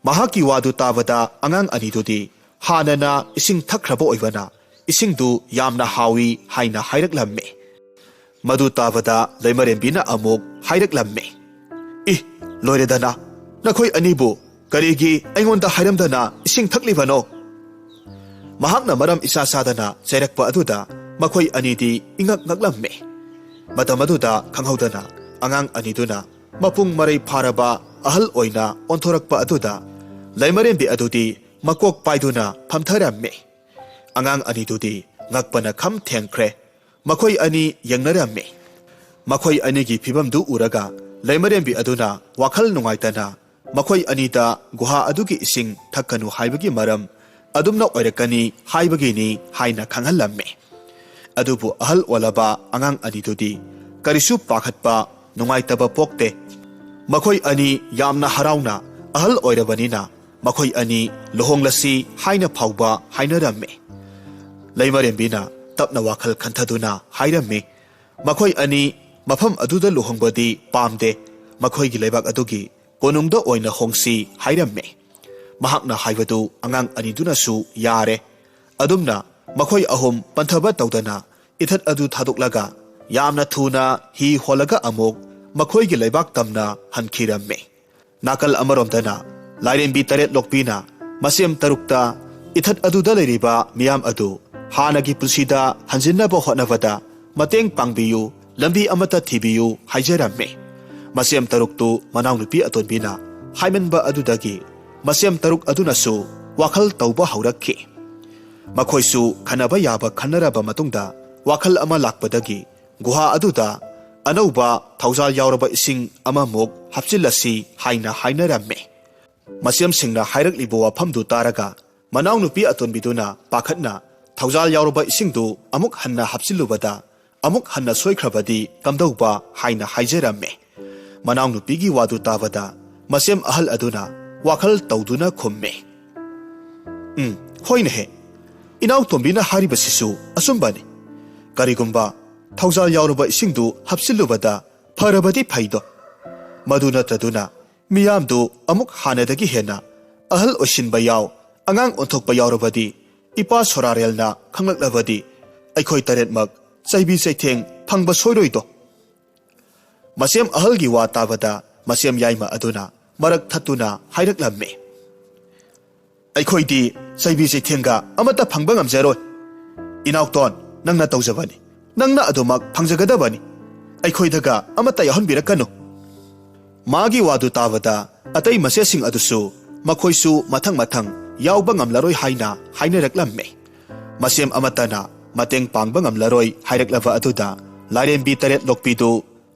ꯃꯍꯥꯛꯀꯤ ꯋꯥꯗꯨ ꯇꯥꯕꯗ ꯑꯉꯥꯡ ꯑꯅꯤꯗꯨꯗꯤ ꯍꯥꯟꯅꯅ ꯏꯁꯤꯡ ꯊꯛꯈ꯭ꯔꯕ ꯑꯣꯏꯕꯅ ꯏꯁꯤꯡꯗꯨ ꯌꯥꯝꯅ ꯍꯥꯎꯏ ꯍꯥꯏꯅ ꯍꯥꯏꯔꯛꯂꯝꯃꯤ꯫ ꯃꯗꯨ ꯇꯥꯕꯗ ꯂꯩꯃꯔꯦꯝꯕꯤꯅ ꯑꯃꯨꯛ ꯍꯥꯏꯔꯛꯂꯝꯃꯤ, "ꯏ, ꯂꯣꯏꯔꯦꯗꯅ, ꯅꯈꯣꯏ ꯑꯅꯤꯕꯨ ꯀꯔꯤꯒꯤ ꯑꯩꯉꯣꯟꯗ ꯍꯥꯏꯔꯝꯗꯅ ꯏꯁꯤꯡ ꯊꯛꯂꯤꯕꯅꯣ?" ꯃꯍꯥꯛꯅ ꯃꯔꯝ ꯏꯆꯥ ꯆꯥꯗꯅ ꯆꯩꯔꯛꯄ ꯑꯗꯨꯗ ꯃꯈꯣꯏ ꯑꯅꯤꯗꯤ ꯏꯉꯛ ꯉꯛꯂꯝꯃꯤ꯫ ꯃꯇꯝ ꯑꯗꯨꯗ ꯈꯪꯍꯧꯗꯅ ꯑꯉꯥꯡ ꯑꯅꯤꯗꯨꯅ ꯃꯄꯨꯡ ꯃꯔꯩ ꯐꯥꯔꯕ ꯑꯍꯜ ꯑꯣꯏꯅ ꯑꯣꯟꯊꯣꯔꯛꯄ ꯑꯗꯨꯗ ꯂꯩꯃꯔꯦꯝꯕꯤ ꯑꯗꯨꯗꯤ ꯃꯀꯣꯛ パꯏꯗꯨꯅ ꯐꯝꯊꯔꯝꯃꯤ꯫ ꯑꯉꯥꯡ ꯑꯅꯤꯗꯨꯗꯤ ꯉꯛꯄꯅ ꯈꯝ ꯊꯦꯡꯈ꯭ꯔꯦ꯫ ꯃꯈꯣꯏ ꯑꯅꯤ ꯌꯦꯡꯅꯔꯝꯃꯤ꯫ ꯃꯈꯣꯏ ꯑꯅꯤꯒꯤ ꯐꯤꯕꯝꯗꯨ ꯎꯔꯒ ꯂꯩꯃꯔꯦꯝꯕꯤ ꯑꯗꯨꯅ ꯋꯥꯈꯜ ꯅꯨꯡꯉꯥꯏꯇꯅ ꯃꯈꯣꯏ ꯑꯅꯤꯗ ꯒꯨꯍꯥ ꯑꯗꯨꯒꯤ ꯏꯁꯤꯡ ꯊꯛꯀꯅꯨ ꯍꯥꯏꯕꯒꯤ ꯃꯔꯝ ꯑꯗꯨꯝꯅ ꯑꯣꯏꯔꯛꯀꯅꯤ ꯍꯥꯏꯕꯒꯤꯅꯤ ꯍꯥꯏꯅ ꯈꯪꯍꯜꯂꯝꯃꯤ꯫ ꯑꯗꯨꯕꯨ ꯑꯍꯜ ꯑꯣꯜꯂꯕ ꯑꯉꯥꯡ ꯑꯅꯤꯗꯨꯗꯤ ꯀꯔꯤꯁꯨ ꯄꯥꯈꯠꯄ ꯅꯨꯡꯉꯥꯏꯇꯕ ꯄꯣꯛꯇꯦ꯫ ꯃꯈꯣꯏ ꯑꯅꯤ ꯌꯥꯝꯅ ꯍꯔꯥꯎꯅ ꯑꯍꯜ ꯑꯣꯏꯔꯕꯅꯤꯅ ꯃꯈꯣꯏ ꯑꯅꯤ ꯂꯨꯍꯣꯡꯂꯁꯤ ꯍꯥꯏꯅ ꯐꯥꯎꯕ ꯍꯥꯏꯅꯔꯝꯃꯤ꯫ ꯂꯩꯃꯔꯦꯝꯕꯤꯅ ꯇꯞꯅ ꯋꯥꯈꯜ ꯈꯟꯊꯗꯨꯅ ꯍꯥꯏꯔꯝꯃꯤ, "ꯃꯈꯣꯏ ꯑꯅꯤ ꯃꯐꯝ ꯑꯗꯨꯗ ꯂꯨꯍꯣꯡꯕꯗꯤ ꯄꯥꯝꯗꯦ, ꯃꯈꯣꯏꯒꯤ ꯂꯩꯕꯥꯛ ꯑꯗꯨꯒꯤ ꯀꯣꯅꯨꯡꯗ ꯑꯣꯏꯅ ꯍꯣꯡꯁꯤ" ꯍꯥꯏꯔꯝꯃꯤ꯫ ꯃꯍꯥꯛꯅ ꯍꯥꯏꯕꯗꯨ ꯑꯉꯥꯡ ꯑꯅꯤꯗꯨꯅꯁꯨ ꯌꯥꯔꯦ꯫ ꯑꯗꯨꯝꯅ ꯃꯈꯣꯏ ꯑꯍꯨꯝ ꯄꯟꯊꯕ ꯇꯧꯗꯅ ꯏꯊꯠ ꯑꯗꯨ ꯊꯥꯗꯣꯛꯂꯒ ꯌꯥꯝꯅ ꯊꯨꯅ ꯍꯤ ꯍꯣꯜꯂꯒ ꯑꯃꯨꯛ ꯃꯈꯣꯏꯒꯤ ꯂꯩꯕꯥꯛ ꯇꯝꯅ ꯍꯟꯈꯤꯔꯝꯃꯤ꯫ ꯅꯥꯀꯜ ꯑꯃꯔꯣꯝꯗꯅ ꯂꯥꯏꯔꯦꯝꯕꯤ ꯇꯔꯦꯠ ꯂꯣꯛꯄꯤꯅ ꯃꯁꯦꯝ ꯇꯔꯨꯛꯇ ꯏꯊꯠ ꯑꯗꯨꯗ ꯂꯩꯔꯤꯕ ꯃꯤꯌꯥꯝ ꯑꯗꯨ ꯍꯥꯟꯅꯒꯤ ꯄꯨꯟꯁꯤꯗ ꯍꯟꯖꯤꯟꯅꯕ ꯍꯣꯠꯅꯕꯗ ꯃꯇꯦꯡ ꯄꯥꯡꯕꯤꯌꯨ, ꯂꯝꯕꯤ ꯑꯃꯠꯇ ꯊꯤꯕꯤꯌꯨ ꯍꯥꯏꯖꯔꯝꯃꯤ꯫ ꯃꯁꯦꯝ ꯇꯔꯨꯛꯇꯨ ꯃꯅꯥꯎꯅꯨꯄꯤ ꯑꯇꯣꯟꯕꯤꯅ ꯍꯥꯏꯃꯟꯕ ꯑꯗꯨꯗꯒꯤ ꯃꯁꯦꯝ ꯇꯔꯨꯛ ꯑꯗꯨꯅꯁꯨ ꯋꯥꯈꯜ ꯇꯧꯕ ꯍꯧꯔꯛꯈꯤ꯫ ꯃꯈꯣꯏꯁꯨ ꯈꯟꯅꯕ ꯌꯥꯕ ꯈꯟꯅꯔꯕ ꯃꯇꯨꯡꯗ ꯋꯥꯈꯜ ꯑꯃ ꯂꯥꯛꯄꯗꯒꯤ ꯒꯨꯍꯥ ꯑꯗꯨꯗ ꯑꯅꯧꯕ ꯊꯧꯖꯥꯜ ꯌꯥꯎꯔꯕ ꯏꯁꯤꯡ ꯑꯃꯃꯨꯛ ꯍꯥꯞꯆꯤꯜꯂꯁꯤ ꯍꯥꯏꯅ ꯍꯥꯏꯅꯔꯝꯃꯤ꯫ ꯃꯁꯦꯝꯁꯤꯡꯅ ꯍꯥꯏꯔꯛꯂꯤꯕ ꯋꯥꯐꯝꯗꯨ ꯇꯥꯔꯒ ꯃꯅꯥꯎꯅꯨꯄꯤ ꯑꯇꯣꯟꯕꯤꯗꯨꯅ ꯄꯥꯈꯠꯅ ꯊꯧꯖꯥꯜ ꯌꯥꯎꯔꯕ ꯏꯁꯤꯡꯗꯨ ꯑꯃꯨꯛ ꯍꯟꯅ ꯍꯥꯞꯆꯤꯜꯂꯨꯕꯗ ꯑꯃꯨꯛ ꯍꯟꯅ ꯁꯣꯏꯈ꯭ꯔꯕꯗꯤ ꯀꯝꯗꯧꯕ ꯍꯥꯏꯅ ꯍꯥꯏꯖꯔꯝꯃꯤ꯫ ꯃꯅꯥꯎꯅꯨꯄꯤꯒꯤ ꯋꯥꯗꯨ ꯇꯥꯕꯗ ꯃꯁꯦꯝ ꯑꯍꯜ ꯑꯗꯨꯅ ꯋꯥꯈꯜ ꯇꯧꯗꯨꯅ ꯈꯨꯝꯃꯤ, "ꯍꯣꯏꯅꯦꯍꯦ, ꯏꯅꯥꯎꯇꯣꯝꯕꯤꯅ ꯍꯥꯏꯔꯤꯕꯁꯤꯁꯨ ꯑꯆꯨꯝꯕꯅꯤ꯫ ꯀꯔꯤꯒꯨꯝꯕ ꯊꯧꯖꯥꯜ ꯌꯥꯎꯔꯕ ꯏꯁꯤꯡꯗꯨ ꯍꯥꯞꯆꯤꯜꯂꯨꯕꯗ ꯐꯔꯕꯗꯤ ꯐꯩꯗꯣ꯫ ꯃꯗꯨ ꯅꯠꯇ꯭ꯔꯗꯨꯅ ꯃꯤꯌꯥꯝꯗꯨ ꯑꯃꯨꯛ ꯍꯥꯟꯅꯗꯒꯤ ꯍꯦꯟꯅ ꯑꯍꯜ ꯑꯣꯏꯁꯤꯟꯕ ꯌꯥꯎ, ꯑꯉꯥꯡ ꯑꯣꯟꯊꯣꯛꯄ ꯌꯥꯎꯔꯕꯗꯤ ꯏꯄꯥ ꯁꯣꯔꯥꯔꯦꯜꯅ ꯈꯪꯂꯛꯂꯕꯗꯤ ꯑꯩꯈꯣꯏ ꯇꯔꯦꯠꯃꯛ ꯆꯩꯕꯤ ꯆꯩꯊꯦꯡ ꯐꯪꯕ ꯁꯣꯏꯔꯣꯏꯗꯣ." ꯃꯁꯦꯝ ꯑꯍꯜꯒꯤ ꯋꯥ ꯇꯥꯕꯗ ꯃꯁꯦꯝ ꯌꯥꯏꯃ ꯑꯗꯨꯅ ꯃꯔꯛ ꯊꯠꯇꯨꯅ ꯍꯥꯏꯔꯛꯂꯝꯃꯤ, "ꯑꯩꯈꯣꯏꯗꯤ ꯆꯩꯕꯤ ꯆꯩꯊꯦꯡꯒ ꯑꯃꯠꯇ ꯐꯪꯕ ꯉꯝꯖꯔꯣꯏ꯫ ꯏꯅꯥꯎꯇꯣꯟ, ꯅꯪꯅ ꯇꯧꯖꯕꯅꯤ, ꯅꯪꯅ ꯑꯗꯨꯃꯛ ꯐꯪꯖꯒꯗꯕꯅꯤ꯫ ꯑꯩꯈꯣꯏꯗꯒ ꯑꯃꯠꯇ ꯌꯥꯎꯍꯟꯕꯤꯔꯛꯀꯅꯨ." मागी वादु तावदा अतै मसेसिंग अदुसु मखोइसु मथंग मथंग यावबा ngamlaroi haina hainaraklamme masem amatana mateng pangba ngamlaroi hairaklava aduda lairembi taret lokpidu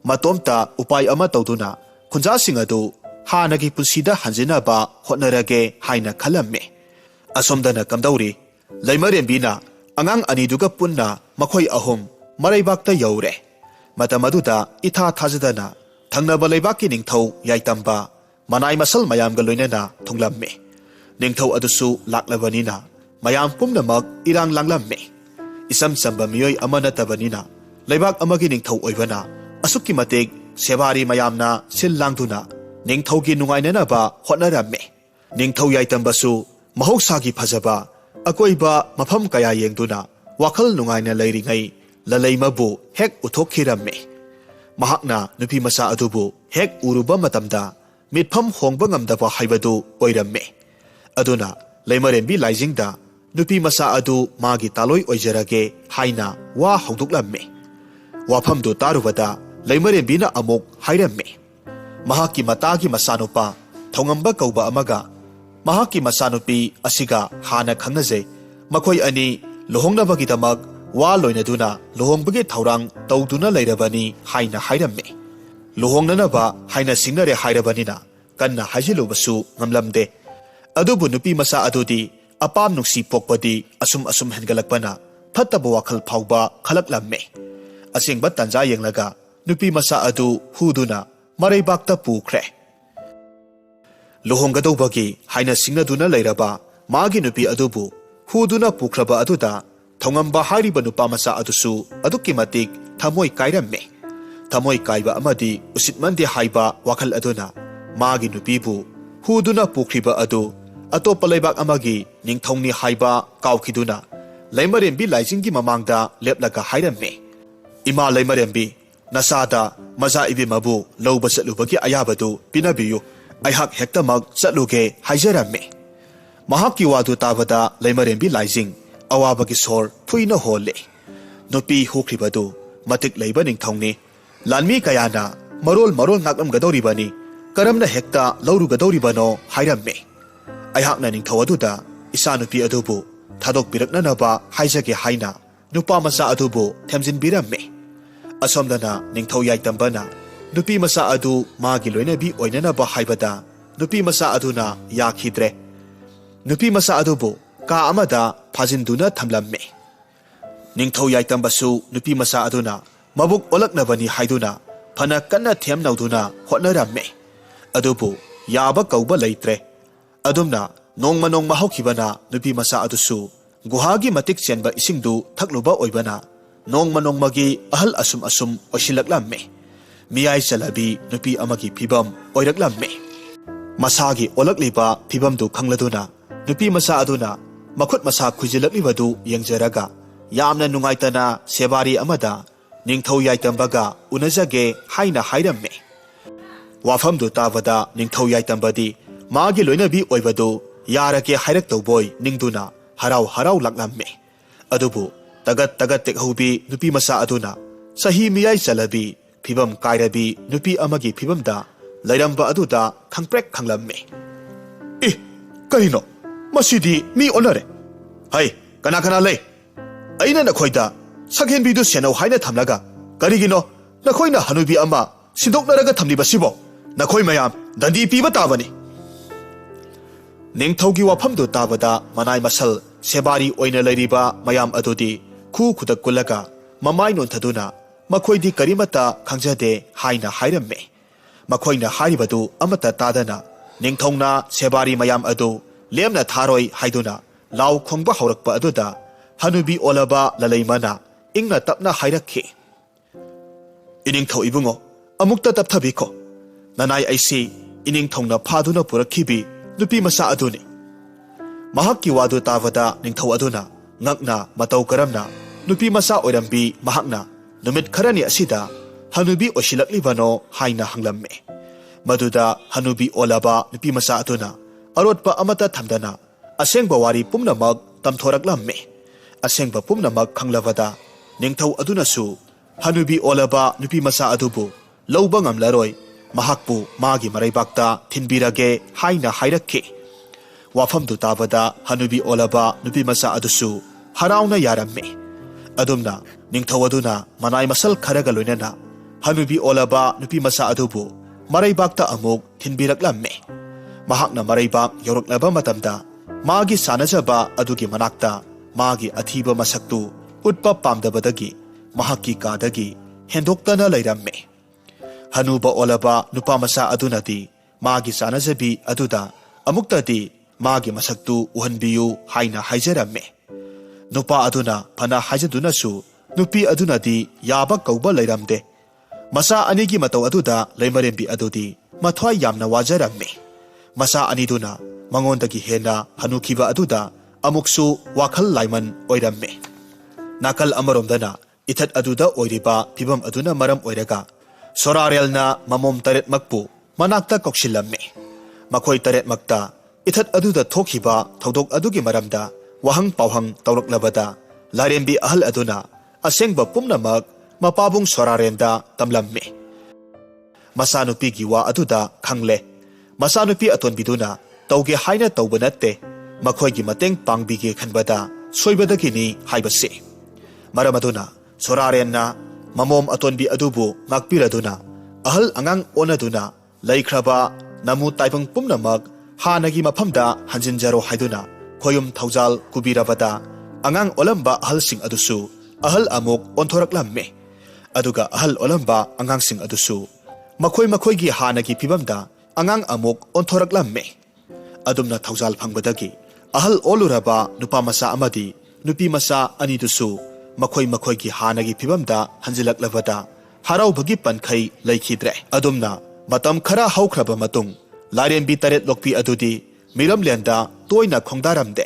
matomta upai ama tawduna khunja sing adu hanagi pusida hanjina ba hotnarage haina khalamme asomdana kamdauri laimarembina angang aniduga punna makhoi ahum maraibakta yaure matamaduda itha thajadana thangnaba laibaki ningthau yaitamba manai masal mayamga loinana thunglamme ningthau adusu laklabanina mayam pumnamak irang langlamme isam samba miyoi amana tabanina laibak amagi ningthau oibana asukki matek sebari mayamna sil langduna ningthau gi nungainana ba hotnaramme ningthau yaitambasu mahoksagi phajaba akoiba mafam kaya yengduna wakhal nungaina leiringai lalaimabu hek uthokkhiramme mahakna nupi masa adubu hek uruba matamda mitpham hongba ngamdaba haibadu oiramme aduna laimarembi laijingda nupi masa adu magi taloi oijarage haina wa hongduklamme wafamdu tarubada laimarembina amuk hairamme mahaki matagi masanupa thongamba kauba amaga mahaki masanupi asiga hana khangnaje makhoi ani lohongnabagi wa loinaduna lohongbagi thaurang tawduna leirabani haina hairamme lohongnanaba haina singnare hairabanina kanna hajilubasu ngamlamde adubu nupi masa adudi apam nungsi pokpadi asum hengalakpana phattaba wakhal phawba khalaklamme asengba tanja yenglaga nupi masa adu huduna maraibakta pukhre lohonggadobagi haina singnaduna leiraba magi nupi adubu huduna pukhraba aduda thongamba hariba nupa masa adusu adukki matik thamoi kairamme thamoi kaiba amadi usitmande haiba wakhal aduna magi nupibu huduna pukhriba adu atop palaibak amagi ningthongni haiba kawkhiduna laimarembi laijinggi mamangda leplaga hairamme ima laimarembi nasada maza ibimabu lowba chatlubagi ayabadu pinabiyu aihak hektamak chatluge haijaramme mahakki wadu tabada laimarembi laijing awabagi sor phuina holle nupi hukribadu matik leiba ningthongni lanmi kayana marol ngakam gadoribani karamna hekta lawru gadoribano hairamme aihakna ningthau aduda isa nupi adubu thadok piraknanaba haijage haina nupa masa adubu themjin biramme asomdana ningthau yaitambana nupi masa adu magi loinabi oinanaba haibada nupi masa aduna yakhidre nupi masa adubu ka amada phajinduna thamlamme ningthau yaitambasu nupi masa aduna mabuk olaknabani haiduna phana kanna themnauduna hotnaramme adubu yaba kauba leitre adumna nongma hawkhibana nupi masa adusu guhagi matik chenba isingdu thakluba oibana nongmagi ahal asum osilaklamme miyai chalabi nupi amagi phibam oiraklamme masagi olakliba phibamdu khangladuna nupi masa aduna makhut masa khujilakliwadu yengjaraga yamna nungaitana sebari amada ningthau yaitambaga unajage haina hairamme wafamdu tabada ningthau yaitambadi magi loinabi oibadu yarake hairak tawboy ningduna harau laklamme adubu tagat tekhobi nupi masa aduna sahi miyai chalabi phibam kairabi nupi amagi phibamda lairamba aduda khangprek khanglamme karino masidi mi onare hai kana lei aina nakhoida sakhen bidu senau haina thamlaga karigino nakhoina hanubi ama sindoknaraga thamlibasibo nakhoi mayam dandi piba tabani ningthaugi wafamdu tabada manai masal sebari oina leiriba mayam adudi khu khudak kulaga mamai nonthaduna makhoidi karimata khangjade haina hairamme makhoina haribadu amata tadana ningthongna sebari mayam adu lemna tharoi haiduna law khongba haurakpa aduda hanubi olaba lalaimana ingna tapna hairakhi iningthau ibungo amukta tapthabiko nanai aisi iningthongna phaduna purakhibi nupi masa aduni mahakki wadu tavada ningthau aduna ngakna matau karamna nupi masa oirambi mahakna numit kharani asida hanubi osilakliwano haina hanglamme maduda hanubi olaba nupi masa aduna arotpa amata thamdana asengba wari pumnamak tamthoraklamme asengba pumnamak khanglavada ningthau adunasu hanubi olaba nupi masa adubu lawba ngamlaroi mahakpu magi maraibakta thinbirage haina hairakhe wafamdu tabada hanubi olaba nupi masa adusu harauna yaramme adumna ningthawaduna manai masal kharaga loinana hanubi olaba nupi masa adubu maraibakta amuk thinbiraklamme mahakna maraibak yoroklaba matamda magi sanajaba adugi manakta magi athiba masaktu utpa pamdabadagi mahakki kadagi hendoktana lairamme hanuba olaba nupa masa adunati magi sanajabi aduda amuktati magi masaktu uhanbiyu haina haijaramme nupa aduna phana haijadunasu nupi adunati yaba kauba lairamde masa anigi matau aduda leimarembi adudi mathwai yamna wajaramme masa aniduna mangondagi hena hanukhiba aduda amuksu wakhal laiman oiramme nakal amaromdana ithat aduda oiriba phibam aduna maram oiraga sorarelna mamom taret makpu manakta kokshilamme makhoi taret makta ithat aduda thokhiba thodok adugi maramda wahang pauhang tawraklabada larembi ahal aduna asengba pumnamak mapabung sorarenda tamlamme masanupi gi wa aduda khangle masanupi atonbiduna tawge haina tawba natte makhoi gi mateng pangbige khanbada soibadagini haibase maramaduna sorarenna mamom atonbi adubu ngakpiraduna ahal angang onaduna laikhraba namu taipang pumnamak hanagi maphamda hanjinjaro haiduna khoyum thaujal kubirabada angang olamba ahal sing adusu ahal amuk onthoraklamme aduga ahal olamba angang sing adusu makhoi gi hanagi phibamda angang amuk onthoraklamme adumna thaujal phangbadagi ahal oluraba nupa masa amadi nupi masa anidusu makhoi gi hanagi phibamda hanjilaklabada haraubagi pankhai laikhidre adumna matam khara haukraba matung larembi taret lokpi adudi miramlenda toina khongdaramde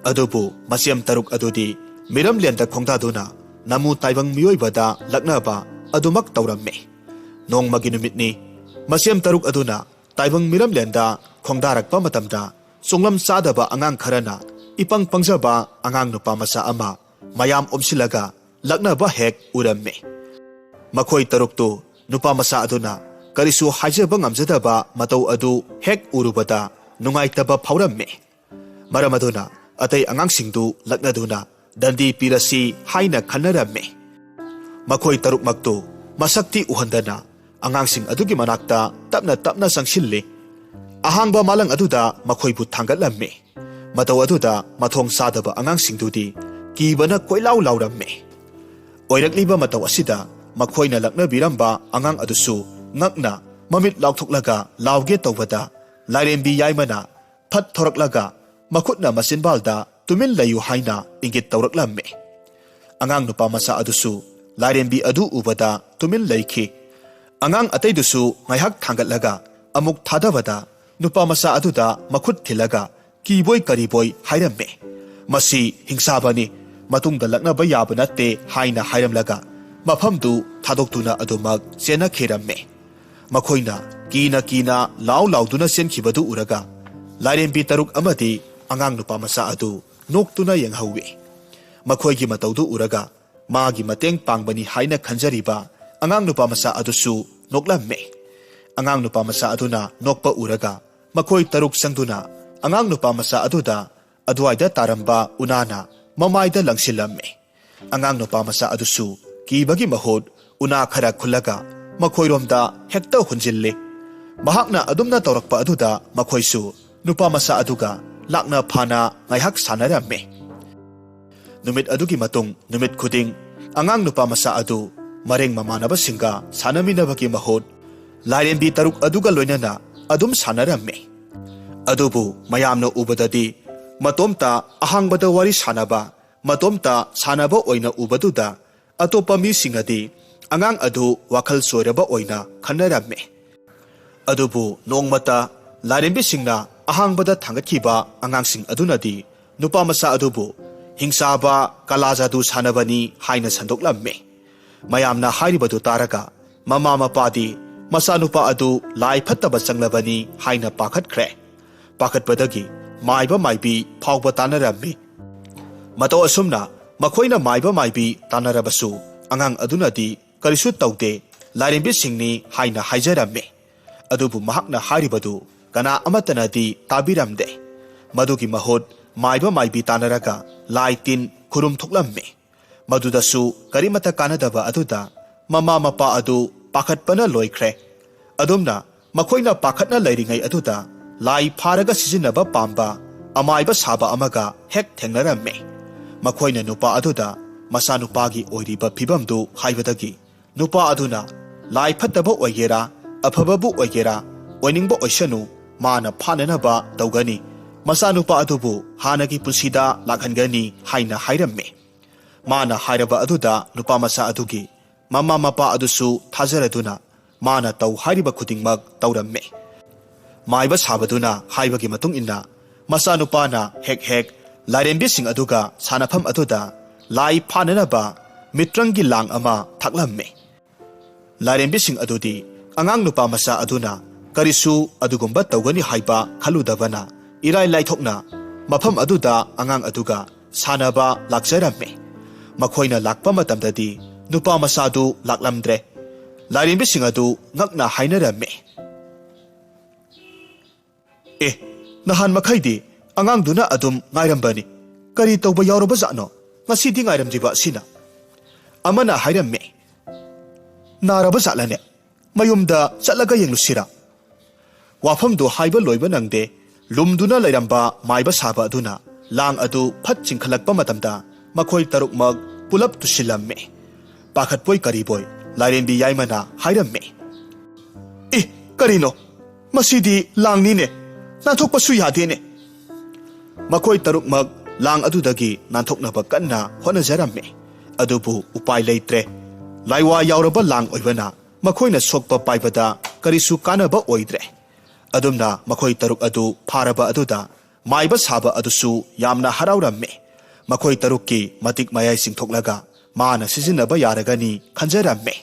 adubu masiam taruk adudi miramlenda khongdaduna namu taibang miyoibada laknaba adumak tawramme nongmagi numitni masiam taruk aduna taibang miramlenda khongdarakpa matamda songlam sadaba angang kharana ipang pangjaba angang nupa masa ama mayam omsilaga laknaba hek uramme makhoi taruktu nupa masa aduna karisu haijaba ngamjadaba matau adu hek urubada nungaitaba phawramme maramaduna atai angang singdu laknaduna dandi pirasi haina khanaramme makhoi taruk maktu masakti uhandana angang sing adugi manakta tapna sangsilli ahangba malang aduda makhoi bu thangatlamme matau aduda mathong sadaba angang singdudi kibana koilau lauramme oirakliba matau asida makhoina lakna biramba angang adusu ngakna mamit laukthoklaga lauge tawbada lairembi yaimana phat thoraklaga makhutna masinbalda tumin layu haina ingit tawraklamme angang nupa masa adusu lairembi adu ubada tumin laikhi angang ataidusu ngaihak thangatlaga amuk thadabada nupa masa aduda makhut thilaga kiboi kariboi hairamme masi hingsabani matungda laknaba yaba natte haina hairamlaga mafamdu thadoktuna adumak sena kheramme makhoina kina lau lauduna senkhibadu uraga lairembi taruk amadi angang nupa masa adu noktuna yenghawi makhoigi mataudu uraga magi mateng pangbani haina khanjariba angang nupa masa adusu noklamme angang nupa masa aduna nokpa uraga makhoi taruk sangduna angang nupa masa aduda adwaida taramba unana mamaida langsilamme angang nupa masa adusu kibagi mahod una khara khulaga makhoiromda hekta hunjille mahakna adumna tawrakpa aduda makhoisu nupa masa aduga lakna phana ngaihak sanaramme numit adugi matung numit khuding angang nupa masa adu mareng mamanaba singa sanaminabagi mahod lairembi taruk aduga loinana adum sanaramme adubu mayamna ubadadi matomta ahangbada wari sanaba matomta sanaba oina ubaduda atopa mi singadi angang adu wakhal soiraba oina khanaramme adubu nongmata lairembi singna ahangbada thangatkiba angang sing adunadi nupa masa adubu hingsaba kalajadu sanabani haina sandoklamme mayamna hairibadu taraga mama mapadi masanupa adu lai phattaba changlabani haina pakhatkre pakhatpadagi maiba maibi phawba tanarammi mato asumna makhoina maiba maibi tanarabasu angang adunadi karisu tawde lairembi singni haina haijaramme अदुबु महाक्ना हारिबदु कना अमतनदी ताबिरमदे मदुगी महोत माइबा माइबी तानरगा लाई तिन खुरुम थुकलम्मे मदुदसु करिमता कानदबा अदुदा ममा मपा अदु पाखतपना लोइख्रे अदुमना मखोइना पाखतना लैरिङै अदुदा लाई फारगा सिजिनबा पाम्बा अमाइबा साबा अमगा हेक थेंगनरम्मे मखोइना नुपा अदुदा मसा नुपागी ओइरिबा फिबमदु हाइबदगी नुपा अदुना लाई फत्तबा ओइगेरा अफबबु ओइगेरा ओइनिंगबा ओइसनु माना फाननबा तौगनी मसा नुपा अदुबु हानगी पुसिदा लाखनगनी हाइना हाइरम्मे माना हाइरबा अदुदा नुपा मसा अदुगी ममा मपा अदुसु थाजरदुना माना तौ हाइरिबा खुदिंगमक तौरम्मे माइबा साबदुना हाइबगी मतुंग इन्ना मसा नुपाना हेक हेक लाइरेंबिसिंग अदुगा सानफम अदुदा लाई फाननबा मित्रंगी लांग अमा थाकलम्मे लाइरेंबिसिंग अदुदी अंगांग नुपा मसा अदुना करिसु अदुगुंबा तौगनी हाइबा खलुदबना इराय लाइथोकना मफम अदुदा अंगांग अदुगा सानबा लाक्जरम्मे मखोइना लाक्पा मतमददी नुपा मसादु लाक्लमद्रे लाइरेंबिसिंग अदु ngakna हाइनरम्मे ए नहान मखैदी अंगांग दुना अदुम ngairambani करी तौबा यावरबा जानो ngasiदी ngairamजिबा सिना अमना हाइरम्मे नारबा जालाने मयुमदा चलगा येंगलुसिरा वाफमदु हाइबा लोइबा नंगदे लुमदुना लैरंबा माइबा साबा अदुना लांग अदु फत चिंखलकपा मतमदा मखोइ तरुकमग पुलप तुसिलम्मे पाखतपोय करीबोय लाइरेंबी याइमना हाइरम्मे ए करीनो मसीदी लांगनीने नाथोकपसु यादेने मखोइ तरुकमग लांग अदुदगी नाथोकनबा कन्ना होनजरम्मे अदुबु उपाय लैत्रे लाइवा यावरबा लांग ओइबना मखोइना सोकपा पाइबदा करिसु कानबा ओइद्रे अदुमना मखोइ तरुक अदु फारबा अदुदा माइबा साबा अदुसु यामना हराउरम्मे मखोइ तरुककी मतिक मयाइ सिंथोकलगा माना सिजिनबा यारगनी खंजरम्मे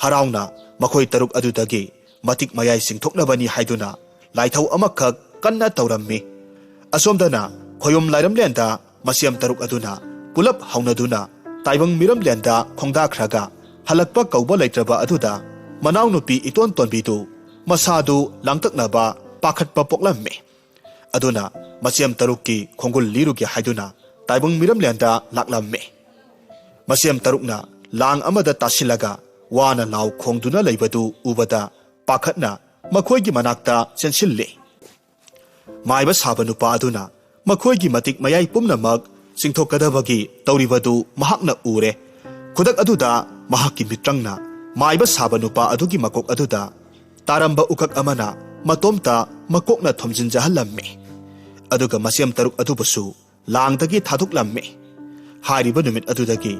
हराउना मखोइ तरुक अदुदगी मतिक मयाइ सिंथोकनबनी हाइदुना लाइथौ अमखक कन्ना तौरम्मे असोमदना खोयम लाइरमलेंदा मसियम तरुक अदुना पुलप हौनदुना ताइबंग मिरमलेंदा खोंदाख्रगा हलकपा कौबा लैत्रबा अदुदा मनाउ नुपी इतोन तोनबीदु मसादु लांतकनबा पाखतपा पोकलम्मे अदुना मसियम तरुककी खोंगुल लिरुगी हाइदुना ताइबंग मिरमलेंदा लाक्लम्मे मसियम तरुकना लांग अमदा तासिलगा वाना लाउ खोंदुना लैबदु उबदा पाखतना मखोइगी मनाक्ता चेंसिल्ले माइबा साबा नुपा अदुना मखोइगी मतिक मयाइ पुमनमक सिंथोकदबगी तौरिबदु महाक्ना उरे खुदक अदुदा महाक्की मित्रंगना माइबा साबा नुपा अदुगी मकोक अदुदा तारंबा उकक अमना मतोमता मकोकना थोमजिनजहलम्मे अदुगा मसियम तरुक अदुबसु लांगदगी थादुकलम्मे हारिबा नुमित अदुदगी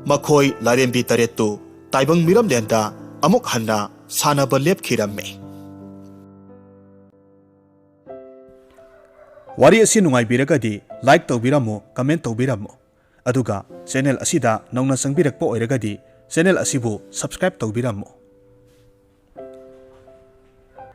मखोइ लाइरेंबी तरेतु ताइबंग मिरमलेंदा अमुक हन्ना सानबा लेपखिरम्मे वारी असि नुंगाइबिरगदी लाइक तौबिरमु कमेंट तौबिरमु अदुगा चैनल असिदा नौना संबिरकपा ओइरगदी चैनल असिबु सब्सक्राइब तौबिरमु।